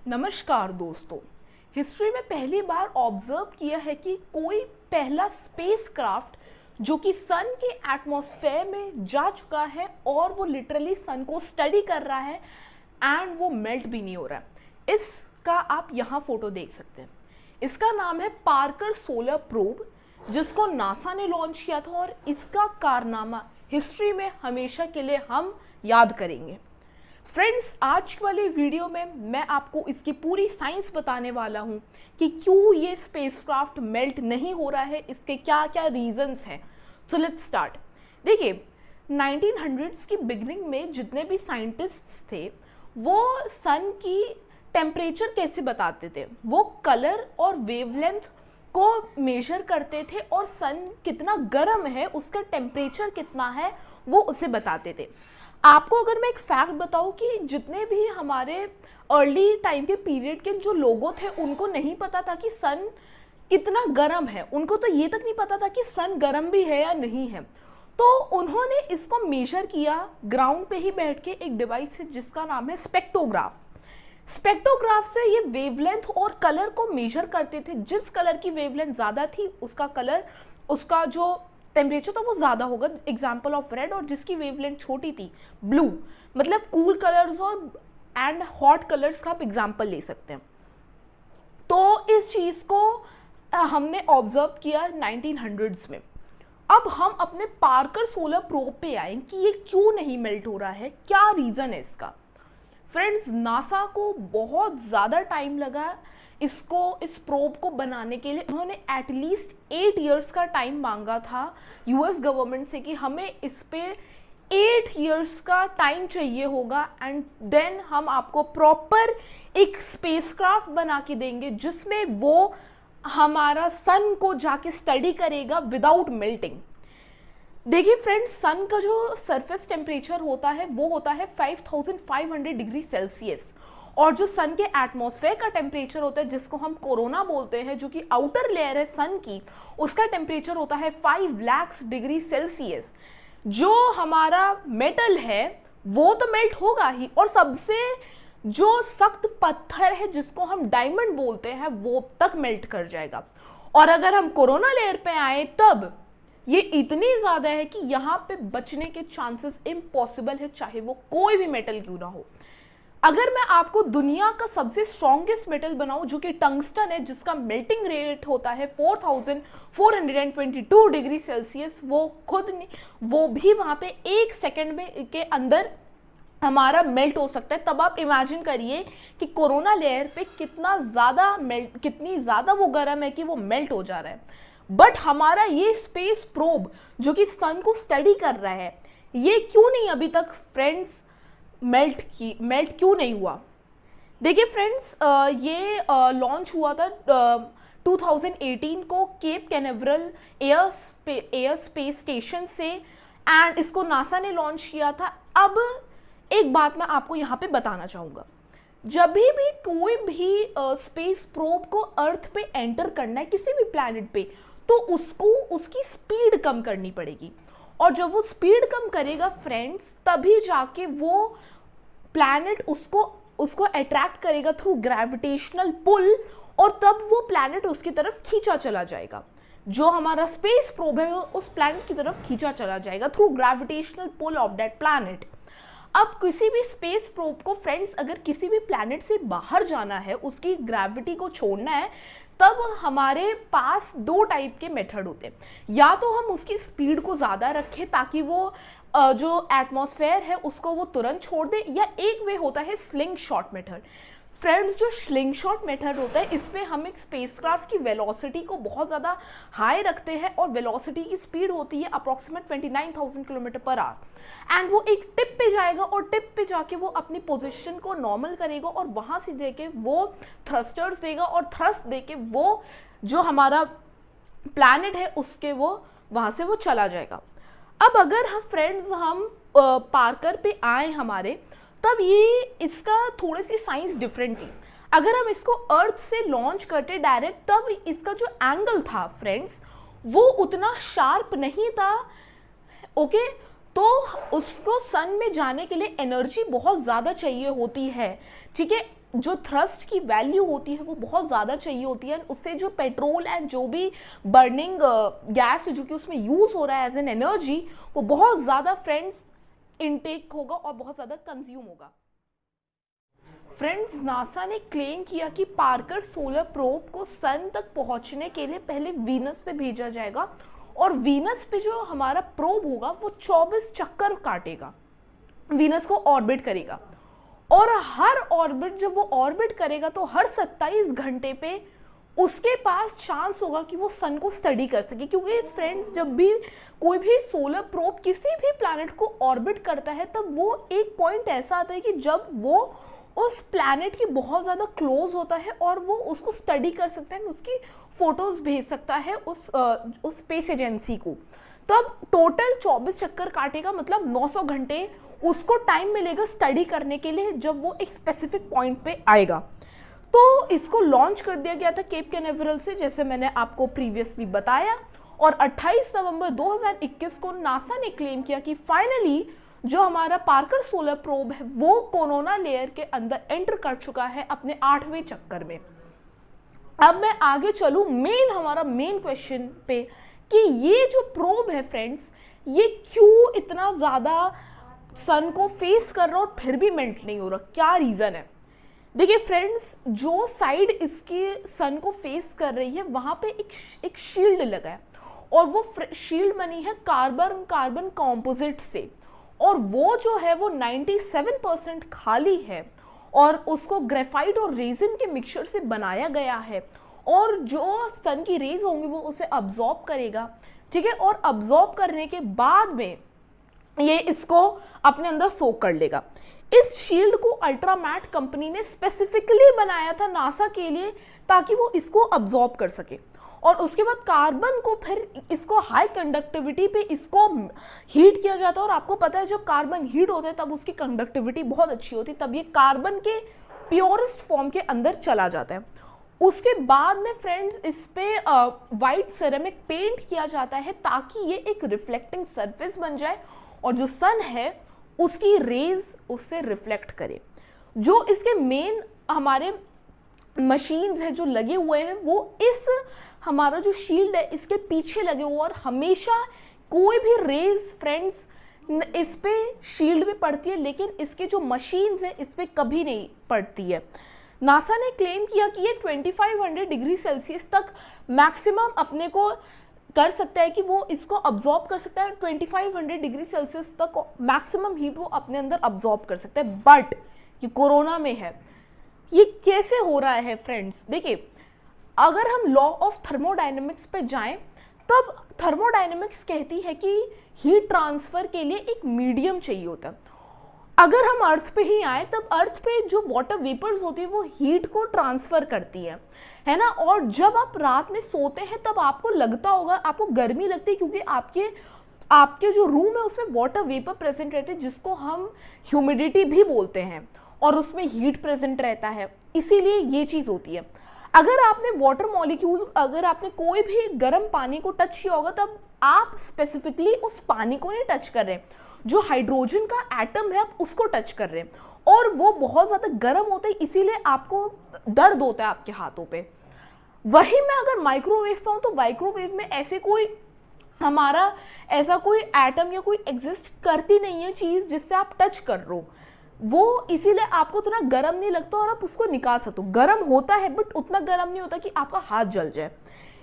नमस्कार दोस्तों। हिस्ट्री में पहली बार ऑब्जर्व किया है कि कोई पहला स्पेसक्राफ्ट जो कि सन के एटमॉस्फेयर में जा चुका है और वो लिटरली सन को स्टडी कर रहा है एंड वो मेल्ट भी नहीं हो रहा है। इसका आप यहाँ फोटो देख सकते हैं। इसका नाम है पार्कर सोलर प्रोब, जिसको नासा ने लॉन्च किया था और इसका कारनामा हिस्ट्री में हमेशा के लिए हम याद करेंगे। फ्रेंड्स, आज वाले वीडियो में मैं आपको इसकी पूरी साइंस बताने वाला हूँ कि क्यों ये स्पेसक्राफ्ट मेल्ट नहीं हो रहा है, इसके क्या क्या रीजंस हैं। So let's start. देखिए, 1900s की बिगनिंग में जितने भी साइंटिस्ट्स थे वो सन की टेम्परेचर कैसे बताते थे, वो कलर और वेवलेंथ को मेजर करते थे और सन कितना गर्म है, उसका टेम्परेचर कितना है, वो उसे बताते थे। आपको अगर मैं एक फैक्ट बताऊं कि जितने भी हमारे अर्ली टाइम के पीरियड के जो लोगों थे उनको नहीं पता था कि सन कितना गर्म है, उनको तो ये तक नहीं पता था कि सन गर्म भी है या नहीं है। तो उन्होंने इसको मेजर किया ग्राउंड पे ही बैठ के एक डिवाइस है जिसका नाम है स्पेक्ट्रोग्राफ। स्पेक्ट्रोग्राफ से ये वेवलेंथ और कलर को मेजर करते थे। जिस कलर की वेवलेंथ ज़्यादा थी उसका कलर, उसका जो टेम्परेचर तो वो ज़्यादा होगा, एग्जाम्पल ऑफ रेड, और जिसकी वेवलेंथ छोटी थी ब्लू, मतलब कूल कलर्स और एंड हॉट कलर्स का आप एग्जाम्पल ले सकते हैं। तो इस चीज़ को हमने ऑब्जर्व किया 1900s में। अब हम अपने पार्कर सोलर प्रोब पे आए कि ये क्यों नहीं मेल्ट हो रहा है, क्या रीज़न है इसका। फ्रेंड्स, नासा को बहुत ज़्यादा टाइम लगा इस प्रोब को बनाने के लिए। उन्होंने एटलीस्ट 8 इयर्स का टाइम मांगा था यूएस गवर्नमेंट से कि हमें इस पे 8 इयर्स का टाइम चाहिए होगा एंड देन हम आपको प्रॉपर एक स्पेसक्राफ्ट बना के देंगे जिसमें वो हमारा सन को जाके स्टडी करेगा विदाउट मेल्टिंग। देखिए फ्रेंड्स, सन का जो सरफेस टेम्परेचर होता है वो होता है 5500 डिग्री सेल्सियस, और जो सन के एटमॉस्फेयर का टेम्परेचर होता है जिसको हम कोरोना बोलते हैं, जो कि आउटर लेयर है सन की, उसका टेम्परेचर होता है 5 लाख डिग्री सेल्सियस। जो हमारा मेटल है वो तो मेल्ट होगा ही, और सबसे जो सख्त पत्थर है जिसको हम डायमंड बोलते हैं वो तक मेल्ट कर जाएगा। और अगर हम कोरोना लेयर पे आए तब ये इतनी ज़्यादा है कि यहाँ पे बचने के चांसेस इम्पॉसिबल है, चाहे वो कोई भी मेटल क्यों ना हो। अगर मैं आपको दुनिया का सबसे स्ट्रॉन्गेस्ट मेटल बनाऊं जो कि टंगस्टन है, जिसका मेल्टिंग रेट होता है 4422 डिग्री सेल्सियस, वो भी वहाँ पे 1 सेकेंड में के अंदर हमारा मेल्ट हो सकता है। तब आप इमेजिन करिए कि कोरोना लेयर पे कितनी ज़्यादा वो गर्म है कि वो मेल्ट हो जा रहा है। बट हमारा ये स्पेस प्रोब जो कि सन को स्टडी कर रहा है, ये क्यों नहीं अभी तक फ्रेंड्स मेल्ट क्यों नहीं हुआ। देखिए फ्रेंड्स, ये लॉन्च हुआ था 2018 को cap Canaveral air space station से, एंड इसको नासा ने लॉन्च किया था। अब एक बात मैं आपको यहाँ पे बताना चाहूँगा, जब भी कोई भी स्पेस प्रोब को अर्थ पे एंटर करना है किसी भी प्लैनेट पे, तो उसको उसकी स्पीड कम करनी पड़ेगी, और जब वो स्पीड कम करेगा फ्रेंड्स, तभी जाके वो प्लैनेट उसको अट्रैक्ट करेगा थ्रू ग्रेविटेशनल पुल, और तब वो प्लैनेट उसकी तरफ खींचा चला जाएगा। जो हमारा स्पेस प्रोब है वो उस प्लैनेट की तरफ खींचा चला जाएगा through gravitational pull of that planet. अब किसी भी स्पेस प्रोब को फ्रेंड्स अगर किसी भी प्लैनेट से बाहर जाना है, उसकी ग्रेविटी को छोड़ना है, तब हमारे पास 2 टाइप के मेथड होते हैं। या तो हम उसकी स्पीड को ज़्यादा रखें ताकि वो जो एटमॉस्फेयर है उसको वो तुरंत छोड़ दे, या एक वे होता है स्लिंग शॉट मेथड। फ्रेंड्स, जो स्लिंग शॉट मेथड होता है इसमें हम एक स्पेसक्राफ्ट की वेलोसिटी को बहुत ज़्यादा हाई रखते हैं, और वेलोसिटी की स्पीड होती है approximate 29,000 kilometre per hour, and वो एक टिप पे जाएगा और टिप पे जाके वो अपनी पोजीशन को नॉर्मल करेगा, और वहाँ से देके वो थ्रस्टर्स देगा, और थ्रस्ट देके वो जो हमारा प्लैनेट है उसके वो वहाँ से वो चला जाएगा। अब अगर हम फ्रेंड्स पार्कर पे आए हमारे, तब ये इसका थोड़ी सी साइंस डिफरेंट थी। अगर हम इसको अर्थ से लॉन्च करते डायरेक्ट, तब इसका जो एंगल था फ्रेंड्स वो उतना शार्प नहीं था। ओके, तो उसको सन में जाने के लिए एनर्जी बहुत ज़्यादा चाहिए होती है, ठीक है। जो थ्रस्ट की वैल्यू होती है वो बहुत ज़्यादा चाहिए होती है, उससे जो पेट्रोल एंड जो भी बर्निंग गैस जो कि उसमें यूज़ हो रहा है एज एन एनर्जी, वो बहुत ज़्यादा फ्रेंड्स इनटेक होगा और बहुत ज़्यादा कंज्यूम होगा। फ्रेंड्स, नासा ने क्लेम किया कि पार्कर सोलर प्रोब को सन तक पहुंचने के लिए पहले वीनस पे भेजा जाएगा और वीनस पे जो हमारा प्रोब होगा वो 24 चक्कर काटेगा, वीनस को ऑर्बिट करेगा और हर ऑर्बिट जब वो ऑर्बिट करेगा तो हर 27 घंटे पे उसके पास चांस होगा कि वो सन को स्टडी कर सके। क्योंकि फ्रेंड्स, जब भी कोई भी सोलर प्रोब किसी भी प्लैनेट को ऑर्बिट करता है तब वो एक पॉइंट ऐसा आता है कि जब वो उस प्लैनेट के बहुत ज़्यादा क्लोज होता है और वो उसको स्टडी कर सकता है, उसकी फोटोज भेज सकता है उस स्पेस एजेंसी को। तब टोटल 24 चक्कर काटेगा, मतलब 900 घंटे उसको टाइम मिलेगा स्टडी करने के लिए जब वो एक स्पेसिफिक पॉइंट पे आएगा। तो इसको लॉन्च कर दिया गया था केप कैनावेरल से, जैसे मैंने आपको प्रीवियसली बताया, और 28 नवंबर 2021 को नासा ने क्लेम किया कि फाइनली जो हमारा पार्कर सोलर प्रोब है वो कोरोना लेयर के अंदर एंटर कर चुका है अपने 8वें चक्कर में। अब मैं आगे चलूं हमारा मेन क्वेश्चन पे कि ये जो प्रोब है फ्रेंड्स, ये क्यों इतना ज़्यादा सन को फेस कर रहा और फिर भी मेल्ट नहीं हो रहा, क्या रीज़न है? देखिए फ्रेंड्स, जो साइड इसके सन को फेस कर रही है वहाँ पे एक शील्ड लगा है और वो शील्ड बनी है कार्बन कंपोजिट से, और वो जो है वो 97% खाली है और उसको ग्रेफाइट और रेजिन के मिक्सचर से बनाया गया है और जो सन की रेज होंगी वो उसे अब्जॉर्ब करेगा, ठीक है, और अब्जॉर्ब करने के बाद में ये इसको अपने अंदर सोक कर लेगा। इस शील्ड को अल्ट्रामैट कंपनी ने स्पेसिफिकली बनाया था नासा के लिए ताकि वो इसको अब्जॉर्ब कर सके, और उसके बाद कार्बन को फिर इसको हाई कंडक्टिविटी पे इसको हीट किया जाता है, और आपको पता है जब कार्बन हीट होता है तब उसकी कंडक्टिविटी बहुत अच्छी होती है, तब ये कार्बन के प्योरेस्ट फॉर्म के अंदर चला जाता है। उसके बाद में फ्रेंड्स इस पे वाइट सेरेमिक पेंट किया जाता है ताकि ये एक रिफ्लेक्टिंग सरफेस बन जाए और जो सन है उसकी रेज उससे रिफ्लेक्ट करे। जो इसके मेन हमारे मशीन है जो लगे हुए हैं वो इस हमारा जो शील्ड है इसके पीछे लगे हुए, और हमेशा कोई भी रेज फ्रेंड्स इस पे शील्ड में पड़ती है लेकिन इसके जो मशीन्स है इस पे कभी नहीं पड़ती है। नासा ने क्लेम किया कि ये 2500 डिग्री सेल्सियस तक मैक्सिमम अपने को कर सकता है कि वो इसको अब्जॉर्ब कर सकता है, 2500 डिग्री सेल्सियस तक मैक्सिमम हीट वो अपने अंदर अब्जॉर्ब कर सकता है। बट ये कोरोना में है, ये कैसे हो रहा है फ्रेंड्स? देखिए, अगर हम लॉ ऑफ थर्मोडायनेमिक्स पे जाएं तब थर्मोडायनेमिक्स कहती है कि हीट ट्रांसफर के लिए एक मीडियम चाहिए होता है। अगर हम अर्थ पे ही आए तब अर्थ पे जो वाटर वेपर्स होती है वो हीट को ट्रांसफर करती है ना, और जब आप रात में सोते हैं तब आपको लगता होगा, आपको गर्मी लगती है क्योंकि आपके जो रूम है उसमें वाटर वेपर प्रेजेंट रहते हैं जिसको हम ह्यूमिडिटी भी बोलते हैं, और उसमें हीट प्रेजेंट रहता है, इसीलिए ये चीज़ होती है। अगर आपने वाटर मॉलिक्यूल, अगर आपने कोई भी गर्म पानी को टच किया होगा तब आप स्पेसिफिकली उस पानी को नहीं टच कर रहे, जो हाइड्रोजन का एटम है आप उसको टच कर रहे हैं, और वो बहुत ज़्यादा गर्म होता है इसीलिए आपको दर्द होता है आपके हाथों पे। वही मैं अगर माइक्रोवेव पे हूँ तो माइक्रोवेव में ऐसे कोई हमारा ऐसा कोई एटम या कोई एग्जिस्ट करती नहीं है चीज़ जिससे आप टच कर रहे हो, वो इसीलिए आपको उतना गर्म नहीं लगता और आप उसको निकाल सकते हो। गर्म होता है बट उतना गर्म नहीं होता कि आपका हाथ जल जाए।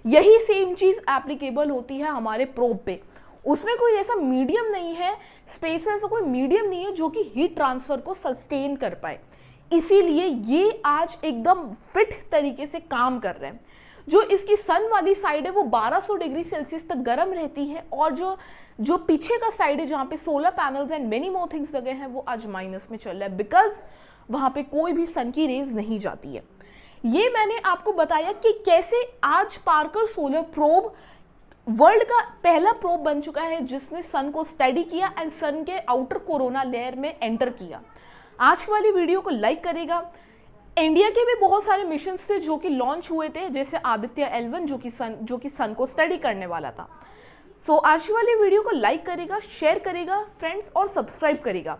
यही सेम चीज़ एप्लीकेबल होती है हमारे प्रोब पे, उसमें कोई ऐसा मीडियम नहीं है, स्पेस में ऐसा कोई मीडियम नहीं है जो कि हीट ट्रांसफर को सस्टेन कर पाए, इसीलिए ये आज एकदम फिट तरीके से काम कर रहे हैं। जो इसकी सन वाली साइड है वो 1200 डिग्री सेल्सियस तक गर्म रहती है, और जो पीछे का साइड है जहाँ पे solar panels and many more things लगे हैं वो आज माइनस में चल रहा है, बिकॉज वहाँ पे कोई भी सन की रेज नहीं जाती है। ये मैंने आपको बताया कि कैसे आज पार्कर सोलर प्रोब वर्ल्ड का पहला प्रोब बन चुका है जिसने सन को स्टडी किया एंड सन के आउटर कोरोना लेयर में एंटर किया। आज वाली वीडियो को लाइक करेगा। इंडिया के भी बहुत सारे मिशंस थे जो कि लॉन्च हुए थे, जैसे आदित्य L1 जो कि सन को स्टडी करने वाला था। सो आज वाली वीडियो को लाइक करेगा, शेयर करेगा फ्रेंड्स, और सब्सक्राइब करेगा।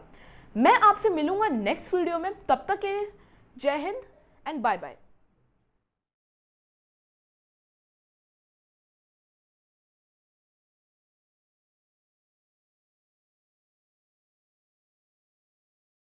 मैं आपसे मिलूंगा नेक्स्ट वीडियो में, तब तक के जय हिंद एंड बाय बाय।